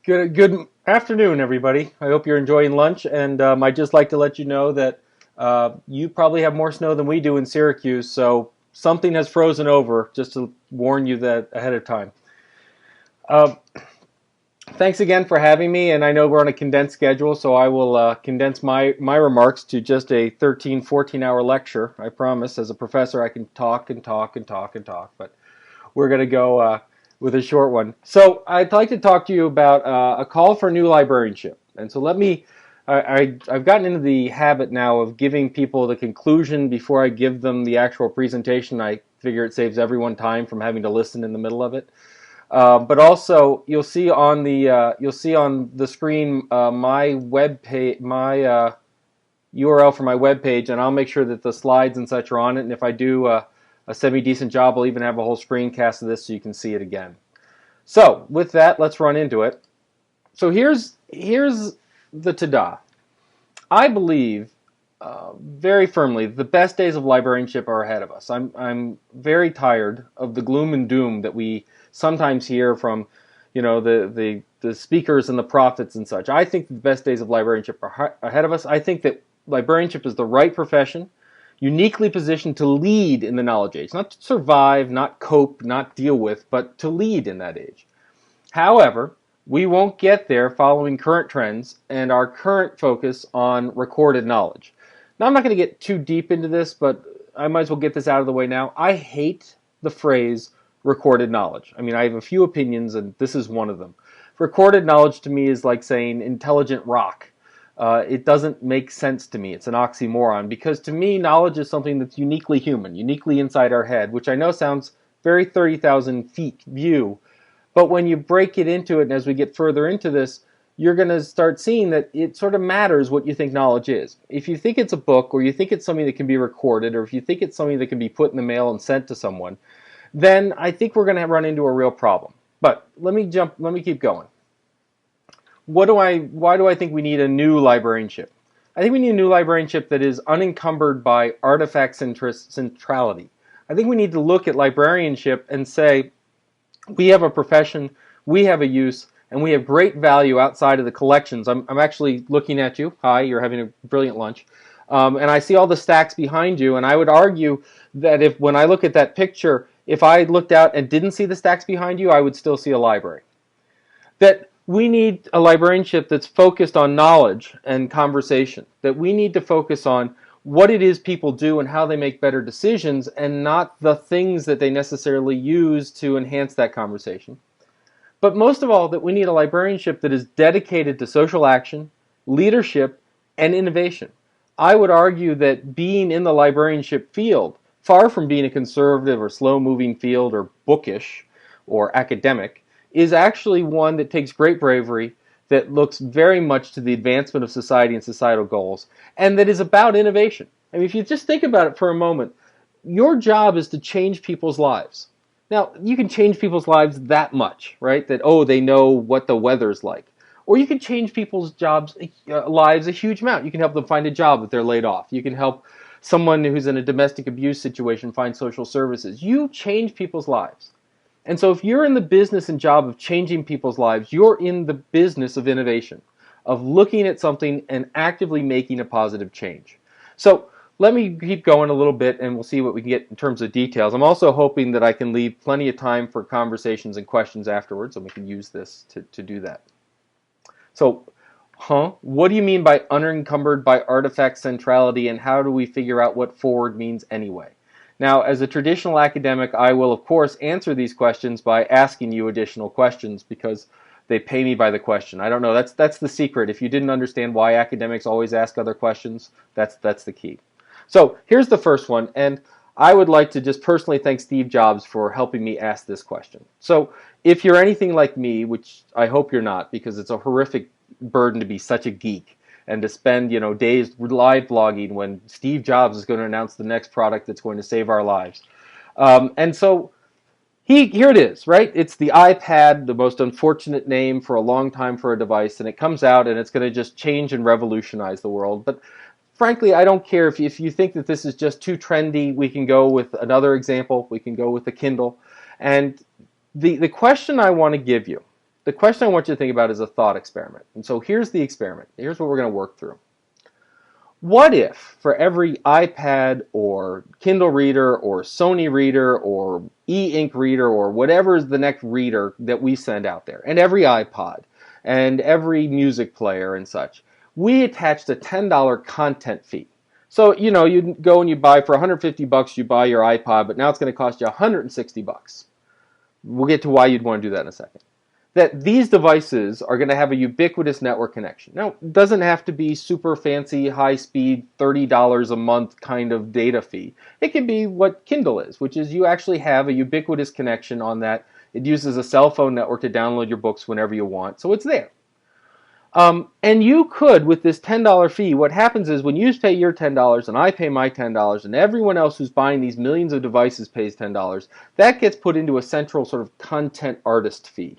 Good afternoon, everybody. I hope you're enjoying lunch, and I'd just like to let you know that you probably have more snow than we do in Syracuse, so something has frozen over, just to warn you that ahead of time. Uh, Thanks again for having me, and I know we're on a condensed schedule, so I will condense my remarks to just a 13, 14-hour lecture. I promise. As a professor, I can talk and talk and talk and talk, but we're going to go with a short one. So I'd like to talk to you about a call for new librarianship. And so I've gotten into the habit now of giving people the conclusion before I give them the actual presentation. I figure it saves everyone time from having to listen in the middle of it. But also, you'll see on the screen my web page, my URL for my web page, and I'll make sure that the slides and such are on it. And if I do a semi-decent job, I'll even have a whole screencast of this so you can see it again. So with that, let's run into it. So here's the ta-da. I believe very firmly the best days of librarianship are ahead of us. I'm very tired of the gloom and doom that we sometimes hear from, the speakers and the prophets and such. I think the best days of librarianship are ahead of us. I think that librarianship is the right profession, uniquely positioned to lead in the knowledge age, not to survive, not cope, not deal with, but to lead in that age. However, we won't get there following current trends and our current focus on recorded knowledge. Now, I'm not going to get too deep into this, but I might as well get this out of the way now. I hate the phrase recorded knowledge. I mean, I have a few opinions, and this is one of them. Recorded knowledge to me is like saying intelligent rock. It doesn't make sense to me. It's an oxymoron, because to me, knowledge is something that's uniquely human, uniquely inside our head, which I know sounds very 30,000 feet view, but when you break it into it, and as we get further into this, you're going to start seeing that it sort of matters what you think knowledge is. If you think it's a book, or you think it's something that can be recorded, or if you think it's something that can be put in the mail and sent to someone, then I think we're going to run into a real problem. But let me keep going. Why do I think we need a new librarianship? I think we need a new librarianship that is unencumbered by artifact centrality. I think we need to look at librarianship and say, we have a profession, we have a use, and we have great value outside of the collections. I'm actually looking at you. Hi, you're having a brilliant lunch. And I see all the stacks behind you, and I would argue that when I look at that picture, if I looked out and didn't see the stacks behind you, I would still see a library. That we need a librarianship that's focused on knowledge and conversation. That we need to focus on what it is people do and how they make better decisions, and not the things that they necessarily use to enhance that conversation. But most of all, that we need a librarianship that is dedicated to social action, leadership, and innovation. I would argue that being in the librarianship field, far from being a conservative or slow-moving field or bookish or academic, is actually one that takes great bravery, that looks very much to the advancement of society and societal goals, and that is about innovation. I mean, if you just think about it for a moment, your job is to change people's lives. Now, you can change people's lives that much, right? That, they know what the weather's like. Or you can change people's lives a huge amount. You can help them find a job if they're laid off. You can help someone who's in a domestic abuse situation find social services. You change people's lives. And so if you're in the business and job of changing people's lives, you're in the business of innovation, of looking at something and actively making a positive change. So let me keep going a little bit, and we'll see what we can get in terms of details. I'm also hoping that I can leave plenty of time for conversations and questions afterwards, and we can use this to do that. So, what do you mean by unencumbered by artifact centrality, and how do we figure out what forward means anyway? Now, as a traditional academic, I will, of course, answer these questions by asking you additional questions, because they pay me by the question. I don't know. That's the secret. If you didn't understand why academics always ask other questions, that's the key. So here's the first one, and I would like to just personally thank Steve Jobs for helping me ask this question. So if you're anything like me, which I hope you're not, because it's a horrific burden to be such a geek and to spend days live blogging when Steve Jobs is going to announce the next product that's going to save our lives. And so here it is, right? It's the iPad, the most unfortunate name for a long time for a device, and it comes out and it's going to just change and revolutionize the world. But frankly, I don't care if you think that this is just too trendy. We can go with another example. We can go with the Kindle. And the question I want to give you the question I want you to think about is a thought experiment. And so here's the experiment. Here's what we're going to work through. What if for every iPad or Kindle reader or Sony reader or e-ink reader or whatever is the next reader that we send out there, and every iPod and every music player and such, we attached a $10 content fee. So, you go and you buy for $150, you buy your iPod, but now it's going to cost you $160. We'll get to why you'd want to do that in a second. That these devices are going to have a ubiquitous network connection. Now, it doesn't have to be super fancy, high-speed, $30 a month kind of data fee. It can be what Kindle is, which is you actually have a ubiquitous connection on that. It uses a cell phone network to download your books whenever you want, so it's there. And you could, with this $10 fee, what happens is when you pay your $10 and I pay my $10 and everyone else who's buying these millions of devices pays $10, that gets put into a central sort of content artist fee.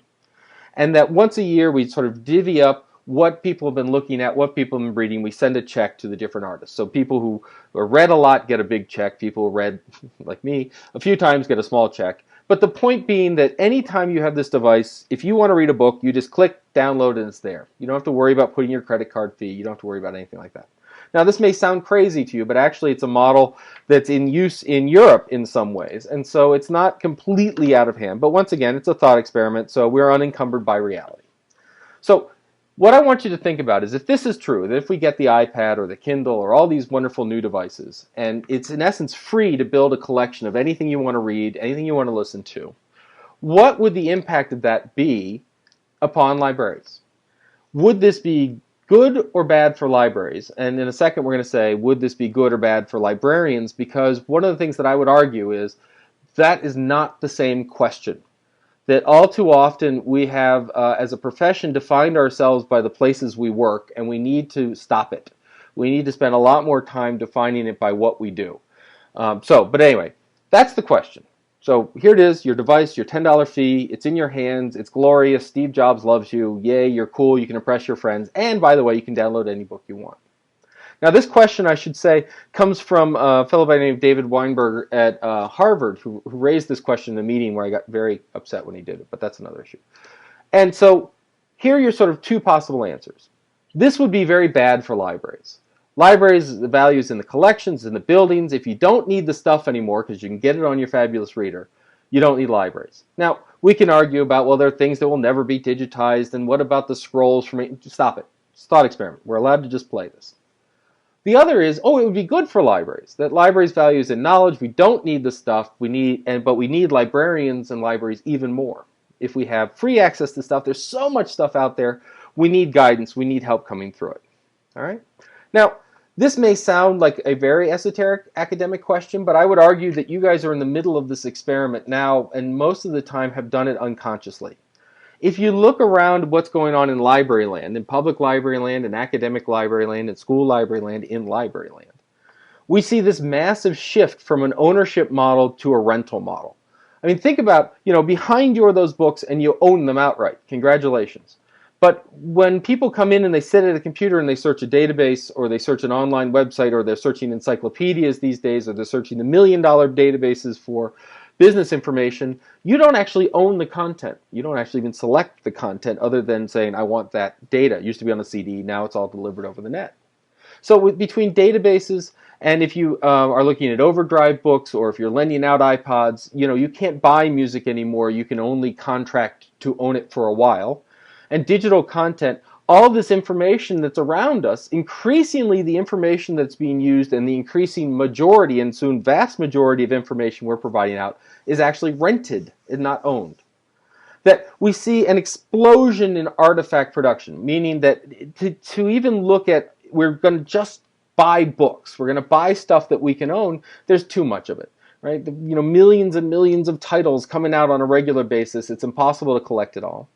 And that once a year we sort of divvy up what people have been looking at, what people have been reading. We send a check to the different artists. So people who read a lot get a big check. People who read, like me, a few times get a small check. But the point being that anytime you have this device, if you want to read a book, you just click download and it's there. You don't have to worry about putting your credit card fee. You don't have to worry about anything like that. Now, this may sound crazy to you, but actually it's a model that's in use in Europe in some ways. And so it's not completely out of hand. But once again, it's a thought experiment, so we're unencumbered by reality. So what I want you to think about is if this is true, that if we get the iPad or the Kindle or all these wonderful new devices, and it's in essence free to build a collection of anything you want to read, anything you want to listen to, what would the impact of that be upon libraries? Would this be good or bad for libraries? And in a second we're going to say, would this be good or bad for librarians? Because one of the things that I would argue is that is not the same question. That all too often we have, as a profession, defined ourselves by the places we work, and we need to stop it. We need to spend a lot more time defining it by what we do. But anyway, that's the question. So here it is, your device, your $10 fee, it's in your hands, it's glorious, Steve Jobs loves you, yay, you're cool, you can impress your friends, and by the way, you can download any book you want. Now this question, I should say, comes from a fellow by the name of David Weinberger at Harvard, who raised this question in a meeting where I got very upset when he did it, but that's another issue. And so here are your sort of two possible answers. This would be very bad for libraries. Libraries, the value is in the collections, in the buildings. If you don't need the stuff anymore because you can get it on your fabulous reader, you don't need libraries. Now, we can argue about, well, there are things that will never be digitized, and what about the scrolls from... Stop it. It's a thought experiment. We're allowed to just play this. The other is, it would be good for libraries, that libraries' value is in knowledge. We don't need the stuff, but we need librarians and libraries even more. If we have free access to stuff, there's so much stuff out there, we need guidance, we need help coming through it. All right? Now, this may sound like a very esoteric academic question, but I would argue that you guys are in the middle of this experiment now, and most of the time have done it unconsciously. If you look around what's going on in library land, in public library land, in academic library land, in school library land, in library land, we see this massive shift from an ownership model to a rental model. I mean, think about, behind you are those books and you own them outright. Congratulations. But when people come in and they sit at a computer and they search a database, or they search an online website, or they're searching encyclopedias these days, or they're searching the million-dollar databases for business information, you don't actually own the content. You don't actually even select the content other than saying, I want that data. It used to be on a CD, now it's all delivered over the net. So between databases, and if you are looking at overdrive books, or if you're lending out iPods, you can't buy music anymore. You can only contract to own it for a while. And digital content, all this information that's around us, increasingly the information that's being used and the increasing majority and soon vast majority of information we're providing out is actually rented and not owned. That we see an explosion in artifact production, meaning that to even look at, we're going to just buy books, we're going to buy stuff that we can own, there's too much of it. Right? Millions and millions of titles coming out on a regular basis, it's impossible to collect it all.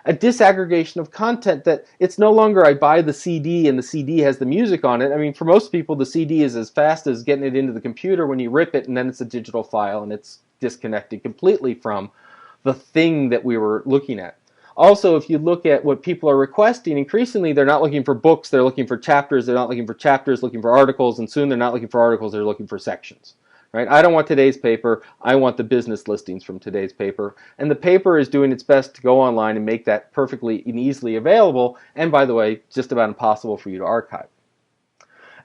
A disaggregation of content, that it's no longer I buy the CD and the CD has the music on it. I mean, for most people, the CD is as fast as getting it into the computer when you rip it, and then it's a digital file and it's disconnected completely from the thing that we were looking at. Also, if you look at what people are requesting, increasingly they're not looking for books, they're looking for chapters, they're not looking for chapters, looking for articles, and soon they're not looking for articles, they're looking for sections. Right? I don't want today's paper. I want the business listings from today's paper. And the paper is doing its best to go online and make that perfectly and easily available. And by the way, just about impossible for you to archive.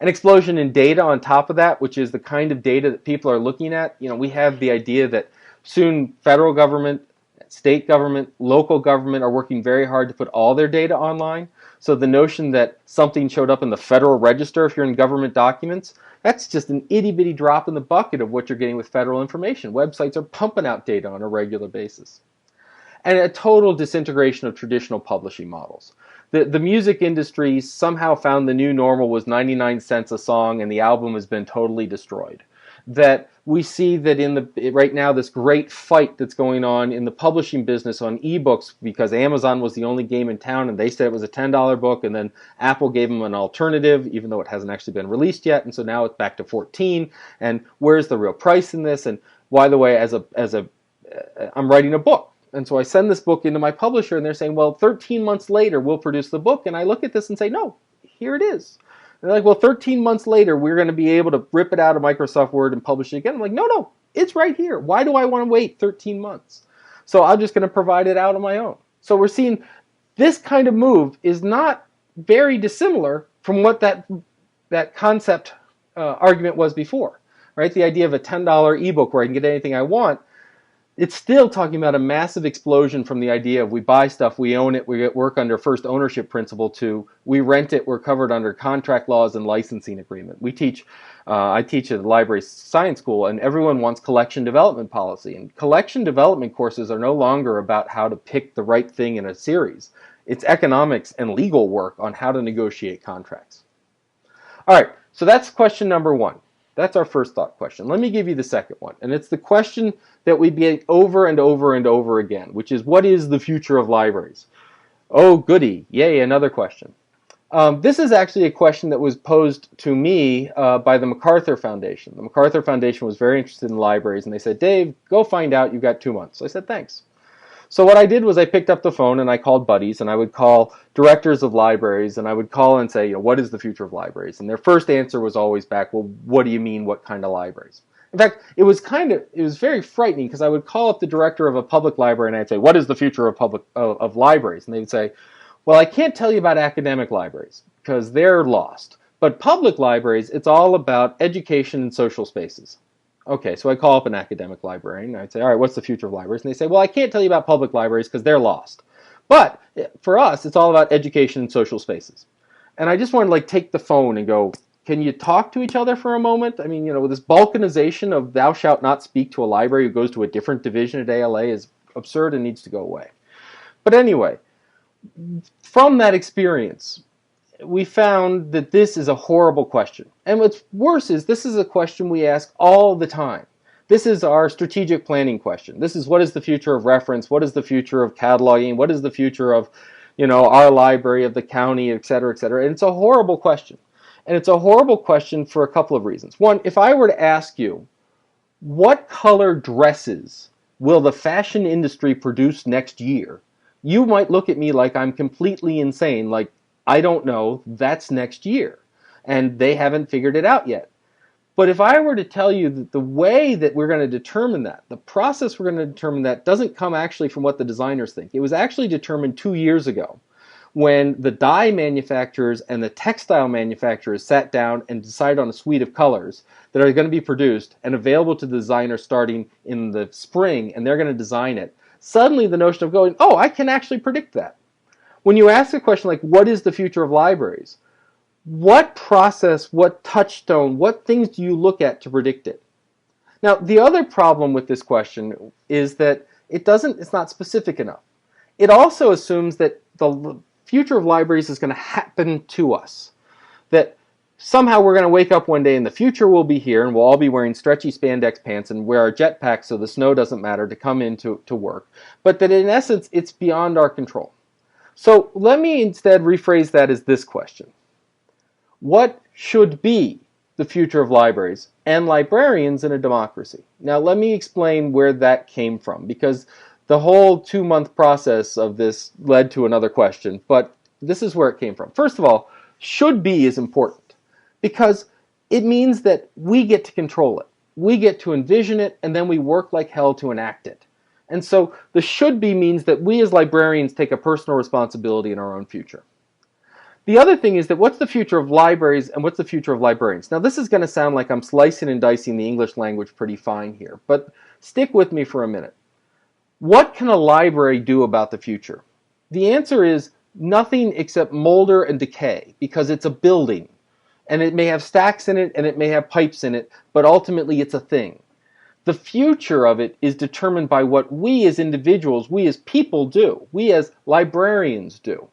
An explosion in data on top of that, which is the kind of data that people are looking at. We have the idea that soon federal government, state government, local government are working very hard to put all their data online. So the notion that something showed up in the Federal Register if you're in government documents, that's just an itty-bitty drop in the bucket of what you're getting with federal information. Websites are pumping out data on a regular basis. And a total disintegration of traditional publishing models. The music industry somehow found the new normal was 99 cents a song and the album has been totally destroyed. That we see that right now this great fight that's going on in the publishing business on ebooks because Amazon was the only game in town and they said it was a $10 book, and then Apple gave them an alternative even though it hasn't actually been released yet, and so now it's back to 14, and where's the real price in this? And by the way, I'm writing a book. And so I send this book into my publisher and they're saying, well, 13 months later we'll produce the book. And I look at this and say, no, here it is. And they're like, well, 13 months later we're going to be able to rip it out of Microsoft Word and publish it again. I'm like, no, it's right here. Why do I want to wait 13 months? So I'm just going to provide it out on my own. So we're seeing this kind of move is not very dissimilar from what that concept argument was before, right? The idea of a $10 ebook where I can get anything I want. It's still talking about a massive explosion from the idea of we buy stuff, we own it, we get work under first ownership principle, to we rent it, we're covered under contract laws and licensing agreement. I teach at the library science school, and everyone wants collection development policy. And collection development courses are no longer about how to pick the right thing in a series. It's economics and legal work on how to negotiate contracts. All right, so that's question number one. That's our first thought question. Let me give you the second one. And it's the question that we get over and over and over again, which is, what is the future of libraries? Oh, goody. Yay, another question. This is actually a question that was posed to me by the MacArthur Foundation. The MacArthur Foundation was very interested in libraries, and they said, Dave, go find out. You've got 2 months. So I said, thanks. So what I did was I picked up the phone and I called buddies, and I would call directors of libraries, and I would call and say, what is the future of libraries? And their first answer was always back, well, what do you mean, what kind of libraries? In fact, it was very frightening, because I would call up the director of a public library and I'd say, what is the future of libraries? And they would say, well, I can't tell you about academic libraries because they're lost. But public libraries, it's all about education and social spaces. Okay, so I call up an academic librarian and I'd say, all right, what's the future of libraries? And they say, well, I can't tell you about public libraries because they're lost. But for us, it's all about education and social spaces. And I just wanted to take the phone and go, can you talk to each other for a moment? I mean, this balkanization of thou shalt not speak to a library who goes to a different division at ALA is absurd and needs to go away. But anyway, from that experience, we found that this is a horrible question. And what's worse is this is a question we ask all the time. This is our strategic planning question. This is, what is the future of reference? What is the future of cataloging? What is the future of, our library, of the county, et cetera, et cetera? And it's a horrible question. And it's a horrible question for a couple of reasons. One, if I were to ask you, what color dresses will the fashion industry produce next year? You might look at me like I'm completely insane, like, I don't know, that's next year. And they haven't figured it out yet. But if I were to tell you that the way that we're going to determine that, the process we're going to determine that, doesn't come actually from what the designers think. It was actually determined 2 years ago when the dye manufacturers and the textile manufacturers sat down and decided on a suite of colors that are going to be produced and available to the designer starting in the spring, and they're going to design it. Suddenly the notion of going, oh, I can actually predict that. When you ask a question like, what is the future of libraries? What process, what touchstone, what things do you look at to predict it? Now, the other problem with this question is that it's not specific enough. It also assumes that the future of libraries is going to happen to us. That somehow we're going to wake up one day and the future will be here and we'll all be wearing stretchy spandex pants and wear our jetpacks so the snow doesn't matter to come into work. But that in essence, it's beyond our control. So let me instead rephrase that as this question. What should be the future of libraries and librarians in a democracy? Now let me explain where that came from, because the whole 2-month process of this led to another question, but this is where it came from. First of all, should be is important because it means that we get to control it. we get to envision it, and then we work like hell to enact it. And so the should be means that we as librarians take a personal responsibility in our own future. The other thing is that what's the future of libraries and what's the future of librarians? Now this is going to sound like I'm slicing and dicing the English language pretty fine here, but stick with me for a minute. What can a library do about the future? The answer is nothing except molder and decay, because it's a building. And it may have stacks in it and it may have pipes in it, but ultimately it's a thing. The future of it is determined by what we as individuals, we as people do, we as librarians do.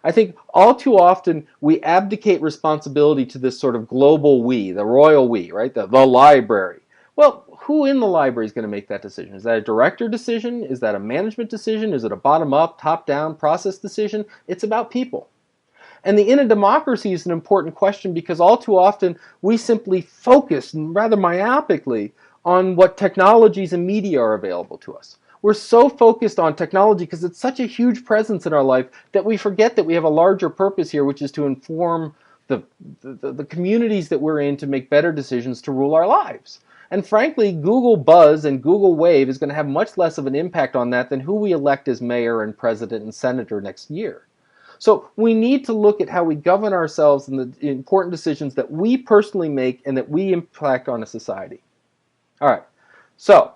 I think all too often we abdicate responsibility to this sort of global we, the royal we, right? The library. Well, who in the library is going to make that decision? Is that a director decision? Is that a management decision? Is it a bottom-up, top-down process decision? It's about people. And the in a democracy is an important question because all too often we simply focus, rather myopically, on what technologies and media are available to us. We're so focused on technology because it's such a huge presence in our life that we forget that we have a larger purpose here, which is to inform the communities that we're in to make better decisions to rule our lives. And frankly, Google Buzz and Google Wave is going to have much less of an impact on that than who we elect as mayor and president and senator next year. So we need to look at how we govern ourselves and the important decisions that we personally make and that we impact on a society. All right, so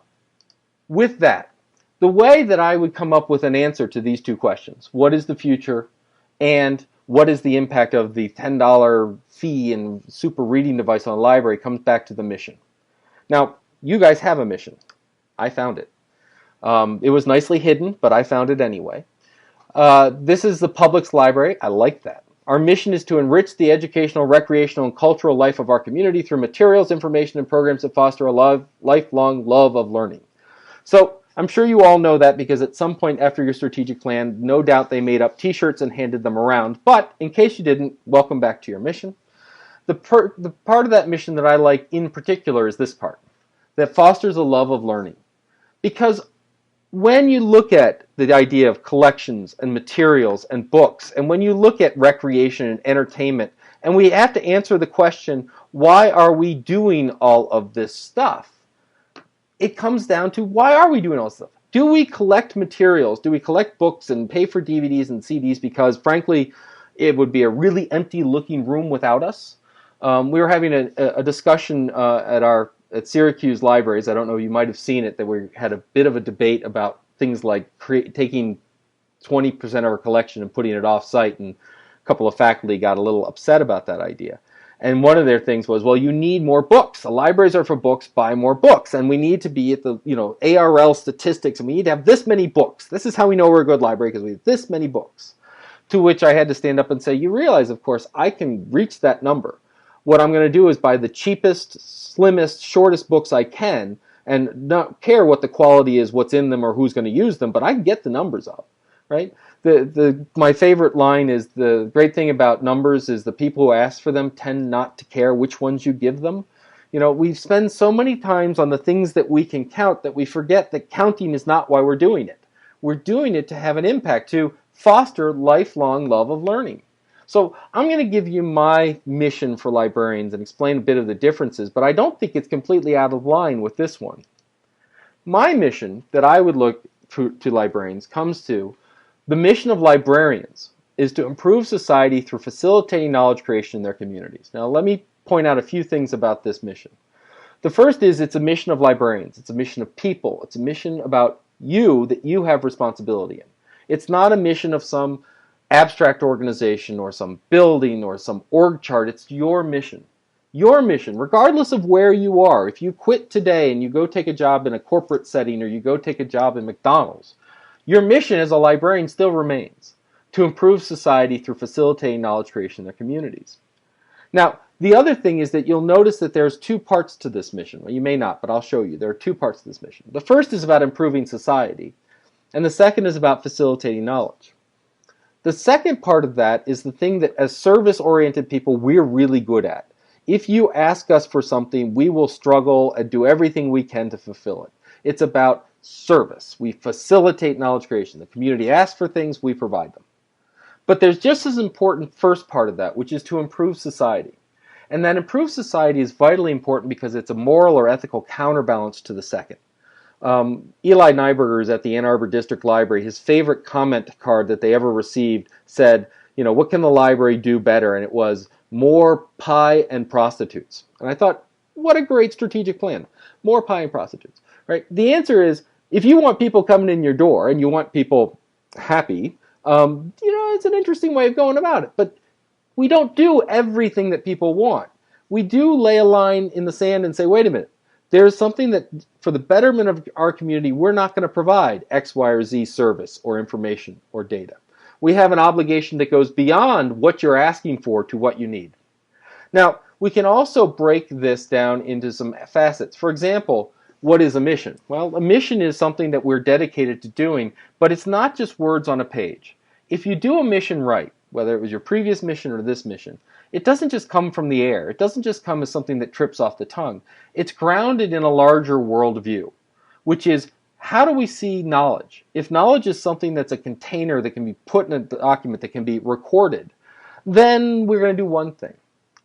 with that, the way that I would come up with an answer to these two questions, what is the future and what is the impact of the $10 fee and super reading device on a library, comes back to the mission. Now, you guys have a mission. I found it. It was nicely hidden, but I found it anyway. This is the public's library. I like that. Our mission is to enrich the educational, recreational, and cultural life of our community through materials, information, and programs that foster a lifelong love of learning. So I'm sure you all know that because at some point after your strategic plan, no doubt they made up t-shirts and handed them around. But in case you didn't, welcome back to your mission. The part of that mission that I like in particular is this part, that fosters a love of learning. Because when you look at the idea of collections and materials and books, and when you look at recreation and entertainment, and we have to answer the question, why are we doing all of this stuff? It comes down to, why are we doing all this stuff? Do we collect materials? Do we collect books and pay for DVDs and CDs because, frankly, it would be a really empty-looking room without us? We were having a discussion at Syracuse Libraries. I don't know, you might have seen it, that we had a bit of a debate about things like taking 20% of our collection and putting it off-site, and a couple of faculty got a little upset about that idea. And one of their things was, well, you need more books. The libraries are for books, buy more books. And we need to be at the ARL statistics, and we need to have this many books. This is how we know we're a good library, because we have this many books. To which I had to stand up and say, you realize, of course, I can reach that number. What I'm going to do is buy the cheapest, slimmest, shortest books I can, and not care what the quality is, what's in them, or who's going to use them, but I can get the numbers up, right? My favorite line is, the great thing about numbers is the people who ask for them tend not to care which ones you give them. We spend so many times on the things that we can count that we forget that counting is not why we're doing it. We're doing it to have an impact, to foster lifelong love of learning. So I'm going to give you my mission for librarians and explain a bit of the differences, but I don't think it's completely out of line with this one. My mission that I would look to librarians comes to, the mission of librarians is to improve society through facilitating knowledge creation in their communities. Now let me point out a few things about this mission. The first is, it's a mission of librarians. It's a mission of people. It's a mission about you that you have responsibility in. It's not a mission of some abstract organization or some building or some org chart. It's your mission. Your mission, regardless of where you are. If you quit today and you go take a job in a corporate setting, or you go take a job in McDonald's, your mission as a librarian still remains to improve society through facilitating knowledge creation in their communities. Now, the other thing is that you'll notice that there's two parts to this mission. Well, you may not, but I'll show you. There are two parts to this mission. The first is about improving society, and the second is about facilitating knowledge. The second part of that is the thing that, as service-oriented people, we're really good at. If you ask us for something, we will struggle and do everything we can to fulfill it. It's about service. We facilitate knowledge creation. The community asks for things, we provide them. But there's just as important first part of that, which is to improve society. And that improved society is vitally important because it's a moral or ethical counterbalance to the second. Eli Nyberger is at the Ann Arbor District Library. His favorite comment card that they ever received said, you know, what can the library do better? And it was more pie and prostitutes. And I thought, what a great strategic plan. More pie and prostitutes, right? The answer is, if you want people coming in your door and you want people happy, it's an interesting way of going about it. But we don't do everything that people want. We do lay a line in the sand and say, wait a minute, there's something that, for the betterment of our community, we're not going to provide X, Y, or Z service or information or data. We have an obligation that goes beyond what you're asking for to what you need. Now, we can also break this down into some facets. For example, what is a mission? Well, a mission is something that we're dedicated to doing, but it's not just words on a page. If you do a mission right, whether it was your previous mission or this mission, it doesn't just come from the air. It doesn't just come as something that trips off the tongue. It's grounded in a larger worldview, which is, how do we see knowledge? If knowledge is something that's a container that can be put in a document that can be recorded, then we're going to do one thing.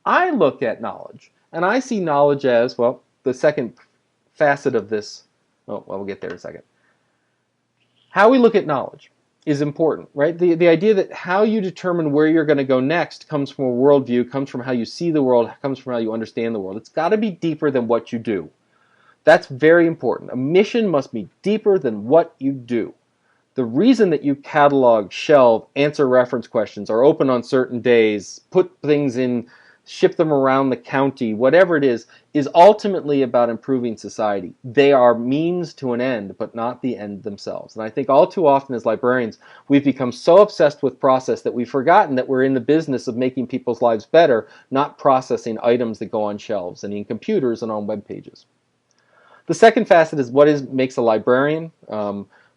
I look at knowledge, and I see knowledge as, well, the second facet of this. Oh, well, we'll get there in a second. How we look at knowledge is important, right? The idea that how you determine where you're going to go next comes from a worldview, comes from how you see the world, comes from how you understand the world. It's got to be deeper than what you do. That's very important. A mission must be deeper than what you do. The reason that you catalog, shelve, answer reference questions, are open on certain days, put things in, ship them around the county, whatever it is ultimately about improving society. They are means to an end, but not the end themselves. And I think all too often as librarians, we've become so obsessed with process that we've forgotten that we're in the business of making people's lives better, not processing items that go on shelves and in computers and on web pages. The second facet is what makes a librarian.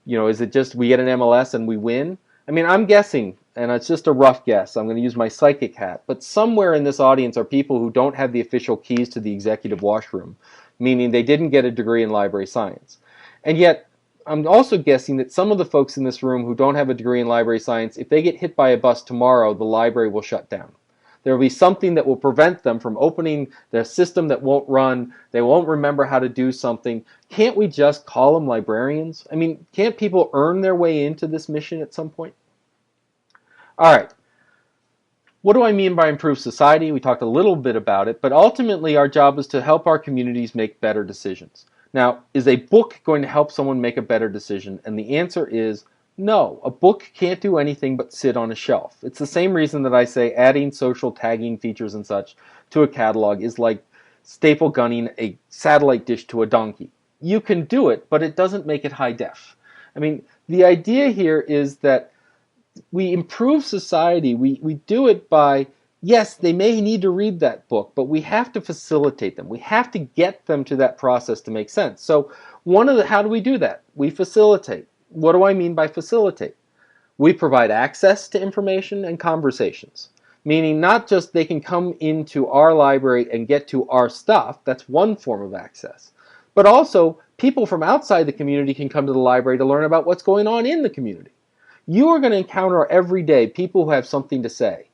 Is it just we get an MLS and we win? I mean, I'm guessing, and it's just a rough guess, I'm going to use my psychic hat, but somewhere in this audience are people who don't have the official keys to the executive washroom, meaning they didn't get a degree in library science. And yet, I'm also guessing that some of the folks in this room who don't have a degree in library science, if they get hit by a bus tomorrow, the library will shut down. There will be something that will prevent them from opening their system that won't run. They won't remember how to do something. Can't we just call them librarians? I mean, can't people earn their way into this mission at some point? All right. What do I mean by improved society? We talked a little bit about it, but ultimately our job is to help our communities make better decisions. Now, is a book going to help someone make a better decision? And the answer is no. A book can't do anything but sit on a shelf. It's the same reason that I say adding social tagging features and such to a catalog is like staple gunning a satellite dish to a donkey. You can do it, but it doesn't make it high def. I mean, the idea here is that we improve society. We do it by, yes, they may need to read that book, but we have to facilitate them. We have to get them to that process to make sense. So how do we do that? We facilitate. What do I mean by facilitate? We provide access to information and conversations, meaning not just they can come into our library and get to our stuff, that's one form of access, but also people from outside the community can come to the library to learn about what's going on in the community. You are going to encounter every day people who have something to say.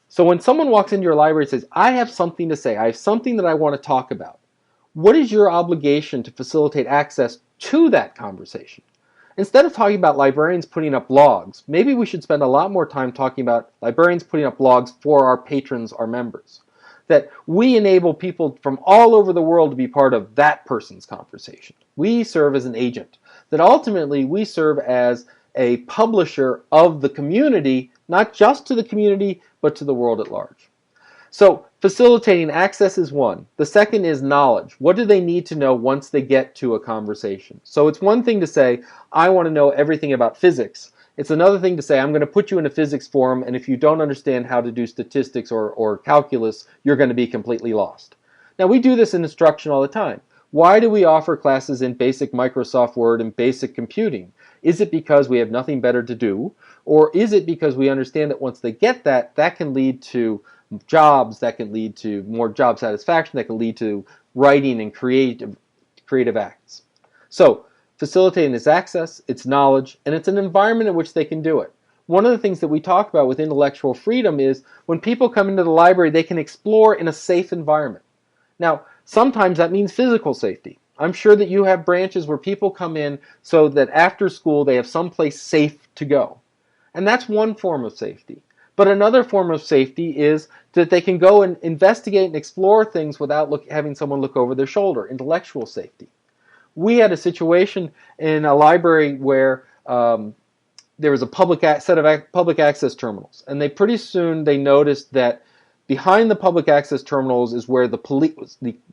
So when someone walks into your library and says, I have something to say, I have something that I want to talk about, what is your obligation to facilitate access to that conversation? Instead of talking about librarians putting up blogs, maybe we should spend a lot more time talking about librarians putting up blogs for our patrons, our members. That we enable people from all over the world to be part of that person's conversation. We serve as an agent. That ultimately we serve as a publisher of the community, not just to the community, but to the world at large. So facilitating access is one. The second is knowledge. What do they need to know once they get to a conversation? So it's one thing to say, I want to know everything about physics. It's another thing to say, I'm going to put you in a physics forum, and if you don't understand how to do statistics or calculus, you're going to be completely lost. Now, we do this in instruction all the time. Why do we offer classes in basic Microsoft Word and basic computing? Is it because we have nothing better to do? Or is it because we understand that once they get that, that can lead to jobs, that can lead to more job satisfaction, that can lead to writing and creative acts? So, facilitating this access, it's knowledge, and it's an environment in which they can do it. one of the things that we talk about with intellectual freedom is when people come into the library, they can explore in a safe environment. Now, sometimes that means physical safety. I'm sure that you have branches where people come in so that after school they have someplace safe to go. And that's one form of safety. But another form of safety is that they can go and investigate and explore things without having someone look over their shoulder, intellectual safety. We had a situation in a library where there was a set of public access terminals, and pretty soon they noticed that behind the public access terminals is where the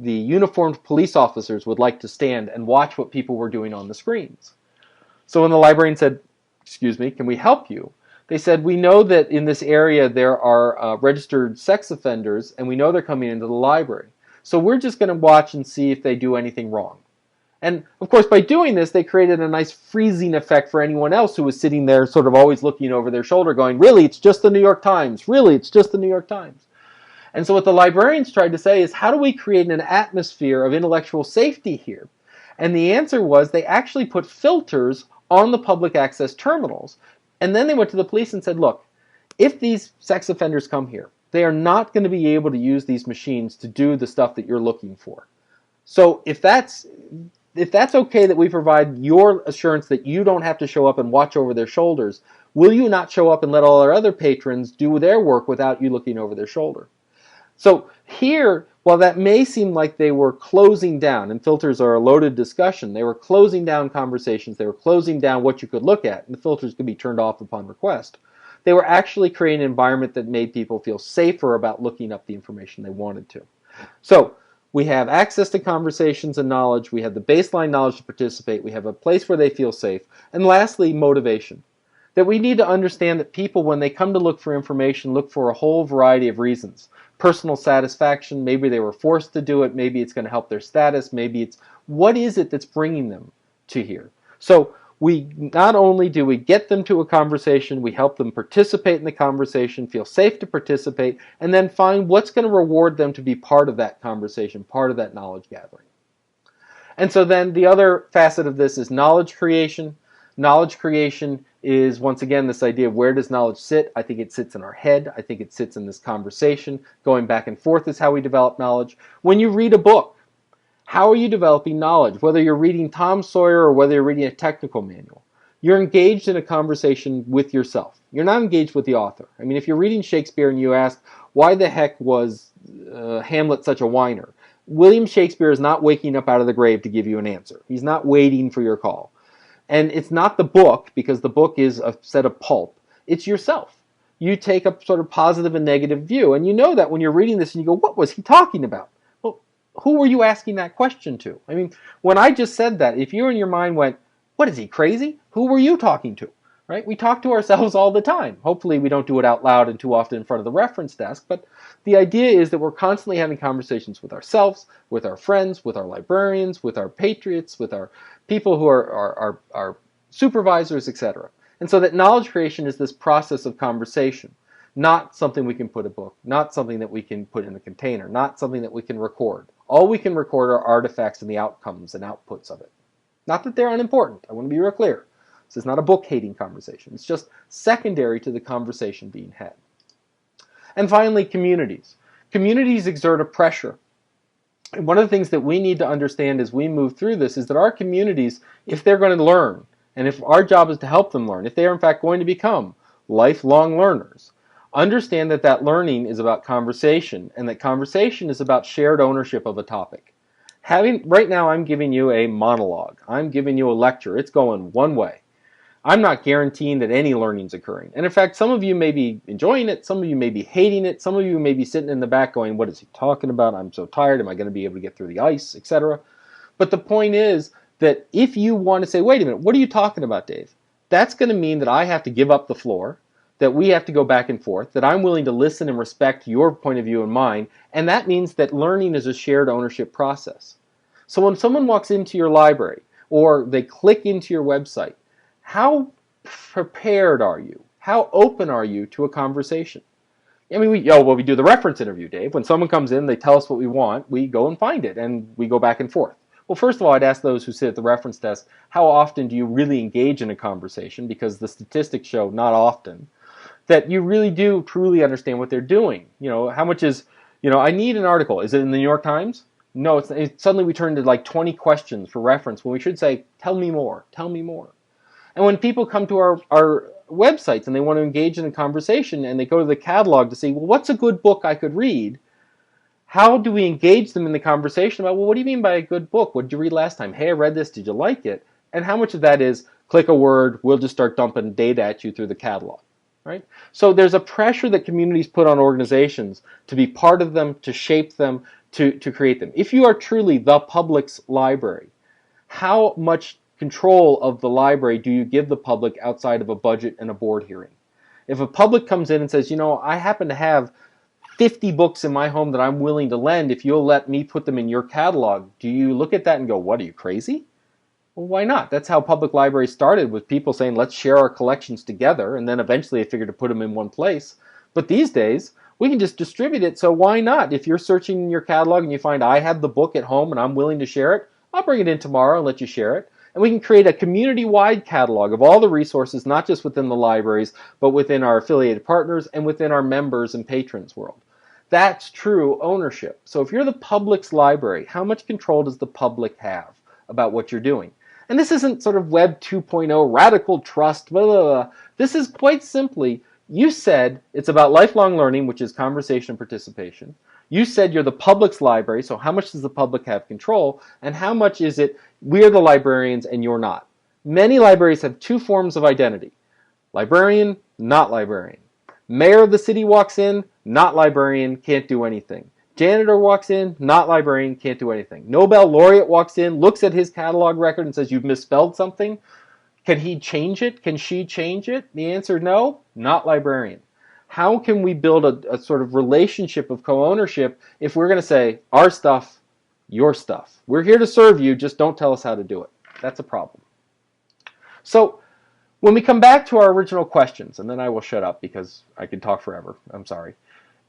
uniformed police officers would like to stand and watch what people were doing on the screens. So when the librarian said, "Excuse me, can we help you?" They said, "We know that in this area there are registered sex offenders, and we know they're coming into the library. So we're just going to watch and see if they do anything wrong." And of course, by doing this, they created a nice freezing effect for anyone else who was sitting there sort of always looking over their shoulder going, "Really, it's just the New York Times. Really, it's just the New York Times." And so what the librarians tried to say is, how do we create an atmosphere of intellectual safety here? And the answer was they actually put filters on the public access terminals. And then they went to the police and said, "Look, if these sex offenders come here, they are not going to be able to use these machines to do the stuff that you're looking for. So if that's okay that we provide your assurance that you don't have to show up and watch over their shoulders, will you not show up and let all our other patrons do their work without you looking over their shoulder?" So here, while that may seem like they were closing down, and filters are a loaded discussion, they were closing down conversations, they were closing down what you could look at, and the filters could be turned off upon request. They were actually creating an environment that made people feel safer about looking up the information they wanted to. So we have access to conversations and knowledge, we have the baseline knowledge to participate, we have a place where they feel safe, and lastly, motivation. That we need to understand that people, when they come to look for information, look for a whole variety of reasons. Personal satisfaction, maybe they were forced to do it, maybe it's going to help their status, maybe it's, what is it that's bringing them to here? So we not only do we get them to a conversation, we help them participate in the conversation, feel safe to participate, and then find what's going to reward them to be part of that conversation, part of that knowledge gathering. And so then the other facet of this is knowledge creation. Knowledge creation is, once again, this idea of where does knowledge sit? I think it sits in our head. I think it sits in this conversation. Going back and forth is how we develop knowledge. When you read a book, how are you developing knowledge? Whether you're reading Tom Sawyer or whether you're reading a technical manual, you're engaged in a conversation with yourself. You're not engaged with the author. I mean, if you're reading Shakespeare and you ask, why the heck was Hamlet such a whiner? William Shakespeare is not waking up out of the grave to give you an answer. He's not waiting for your call. And it's not the book, because the book is a set of pulp. It's yourself. You take a sort of positive and negative view. And you know that when you're reading this and you go, what was he talking about? Well, who were you asking that question to? I mean, when I just said that, if you in your mind went, what is he, crazy? Who were you talking to? Right? We talk to ourselves all the time. Hopefully we don't do it out loud and too often in front of the reference desk, but the idea is that we're constantly having conversations with ourselves, with our friends, with our librarians, with our patriots, with our people who are our supervisors, etc. And so that knowledge creation is this process of conversation, not something we can put in a book, not something that we can put in a container, not something that we can record. All we can record are artifacts and the outcomes and outputs of it. Not that they're unimportant. I want to be real clear. This is not a book-hating conversation. It's just secondary to the conversation being had. And finally, communities. Communities exert a pressure. And one of the things that we need to understand as we move through this is that our communities, if they're going to learn, and if our job is to help them learn, if they are in fact going to become lifelong learners, understand that that learning is about conversation, and that conversation is about shared ownership of a topic. Right now I'm giving you a monologue. I'm giving you a lecture. It's going one way. I'm not guaranteeing that any learning is occurring. And in fact, some of you may be enjoying it, some of you may be hating it, some of you may be sitting in the back going, what is he talking about? I'm so tired. Am I going to be able to get through the ice, etc.? But the point is that if you want to say, wait a minute, what are you talking about, Dave? That's going to mean that I have to give up the floor, that we have to go back and forth, that I'm willing to listen and respect your point of view and mine, and that means that learning is a shared ownership process. So when someone walks into your library, or they click into your website, how prepared are you? How open are you to a conversation? I mean, we do the reference interview, Dave. When someone comes in, they tell us what we want, we go and find it, and we go back and forth. Well, first of all, I'd ask those who sit at the reference desk, how often do you really engage in a conversation? Because the statistics show not often. That you really do truly understand what they're doing. How much is, I need an article. Is it in the New York Times? No, suddenly we turn to like 20 questions for reference when we should say, tell me more, tell me more. And when people come to our websites and they want to engage in a conversation and they go to the catalog to say, well, what's a good book I could read? How do we engage them in the conversation about, well, what do you mean by a good book? What did you read last time? Hey, I read this. Did you like it? And how much of that is click a word, we'll just start dumping data at you through the catalog. Right? So there's a pressure that communities put on organizations to be part of them, to shape them, to create them. If you are truly the public's library, how much control of the library do you give the public outside of a budget and a board hearing? If a public comes in and says, I happen to have 50 books in my home that I'm willing to lend if you'll let me put them in your catalog, do you look at that and go, what, are you crazy? Well, why not? That's how public libraries started, with people saying, let's share our collections together, and then eventually they figured to put them in one place. But these days, we can just distribute it, so why not? If you're searching in your catalog and you find I have the book at home and I'm willing to share it, I'll bring it in tomorrow and let you share it. And we can create a community-wide catalog of all the resources, not just within the libraries, but within our affiliated partners and within our members and patrons world. That's true ownership. So if you're the public's library, how much control does the public have about what you're doing? And this isn't sort of Web 2.0 radical trust, blah, blah, blah. This is quite simply, you said it's about lifelong learning, which is conversation and participation. You said you're the public's library, so how much does the public have control? And how much is it we're the librarians and you're not? Many libraries have two forms of identity. Librarian, not librarian. Mayor of the city walks in, not librarian, can't do anything. Janitor walks in, not librarian, can't do anything. Nobel laureate walks in, looks at his catalog record and says, you've misspelled something. Can he change it? Can she change it? The answer, no, not librarian. How can we build a sort of relationship of co-ownership if we're going to say, our stuff, your stuff? We're here to serve you, just don't tell us how to do it. That's a problem. So when we come back to our original questions, and then I will shut up because I could talk forever, I'm sorry.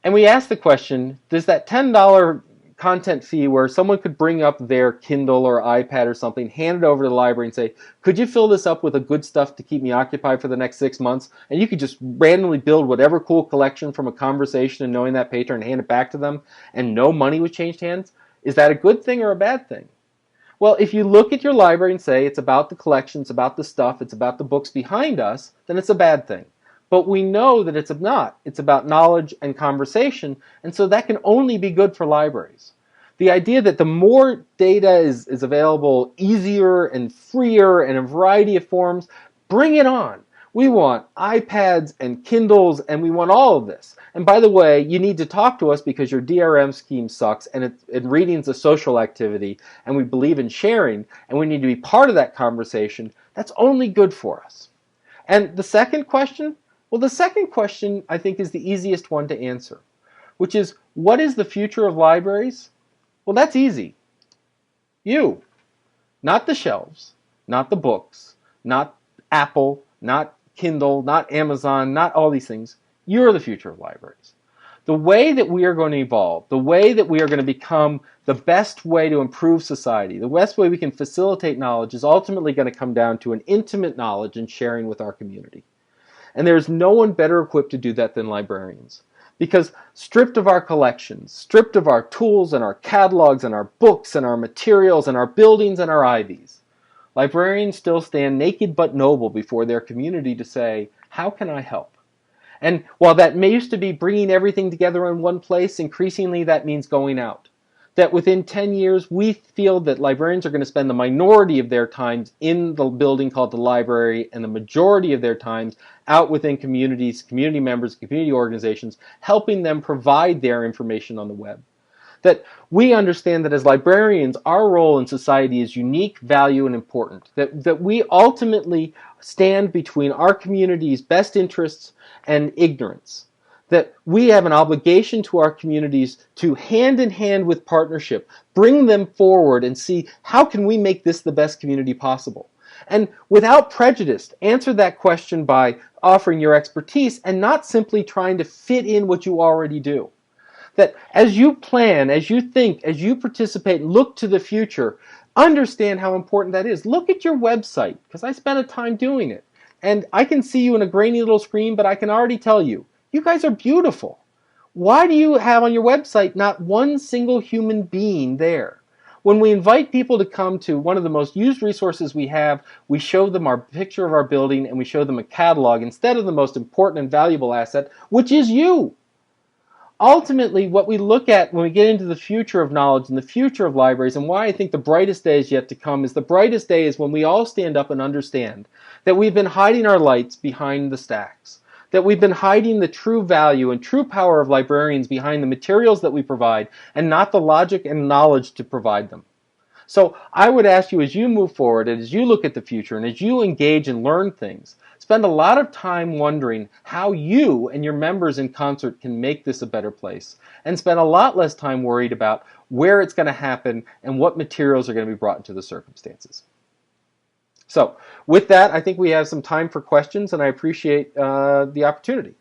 And we ask the question, does that $10 content fee where someone could bring up their Kindle or iPad or something, hand it over to the library and say, could you fill this up with a good stuff to keep me occupied for the next 6 months? And you could just randomly build whatever cool collection from a conversation and knowing that patron and hand it back to them, and no money was changed hands? Is that a good thing or a bad thing? Well, if you look at your library and say it's about the collection, it's about the stuff, it's about the books behind us, then it's a bad thing. But we know that it's not. It's about knowledge and conversation, and so that can only be good for libraries. The idea that the more data is available easier and freer and in a variety of forms, bring it on. We want iPads and Kindles, and we want all of this. And by the way, you need to talk to us because your DRM scheme sucks, and reading's a social activity, and we believe in sharing, and we need to be part of that conversation. That's only good for us. And the second question? Well, the second question, I think, is the easiest one to answer, which is, what is the future of libraries? Well, that's easy. You. Not the shelves, not the books, not Apple, not Kindle, not Amazon, not all these things. You're the future of libraries. The way that we are going to evolve, the way that we are going to become the best way to improve society, the best way we can facilitate knowledge is ultimately going to come down to an intimate knowledge and sharing with our community. And there's no one better equipped to do that than librarians. Because stripped of our collections, stripped of our tools and our catalogs and our books and our materials and our buildings and our ivies, librarians still stand naked but noble before their community to say, how can I help? And while that may used to be bringing everything together in one place, increasingly that means going out. That within 10 years, we feel that librarians are going to spend the minority of their times in the building called the library and the majority of their times out within communities, community members, community organizations, helping them provide their information on the web. That we understand that as librarians, our role in society is unique, value, and important. That we ultimately stand between our community's best interests and ignorance. That we have an obligation to our communities to, hand in hand with partnership, bring them forward and see how can we make this the best community possible. And without prejudice, answer that question by offering your expertise and not simply trying to fit in what you already do. That as you plan, as you think, as you participate, look to the future, Understand how important that is. Look at your website, because I spent a time doing it. And I can see you in a grainy little screen, but I can already tell you, you guys are beautiful. Why do you have on your website not one single human being there? When we invite people to come to one of the most used resources we have, we show them our picture of our building and we show them a catalog instead of the most important and valuable asset, which is you. Ultimately, what we look at when we get into the future of knowledge and the future of libraries, and why I think the brightest day is yet to come, is the brightest day is when we all stand up and understand that we've been hiding our lights behind the stacks, that we've been hiding the true value and true power of librarians behind the materials that we provide, and not the logic and knowledge to provide them. So I would ask you, as you move forward, and as you look at the future, and as you engage and learn things, spend a lot of time wondering how you and your members in concert can make this a better place, and spend a lot less time worried about where it's going to happen and what materials are going to be brought into the circumstances. So with that, I think we have some time for questions, and I appreciate the opportunity.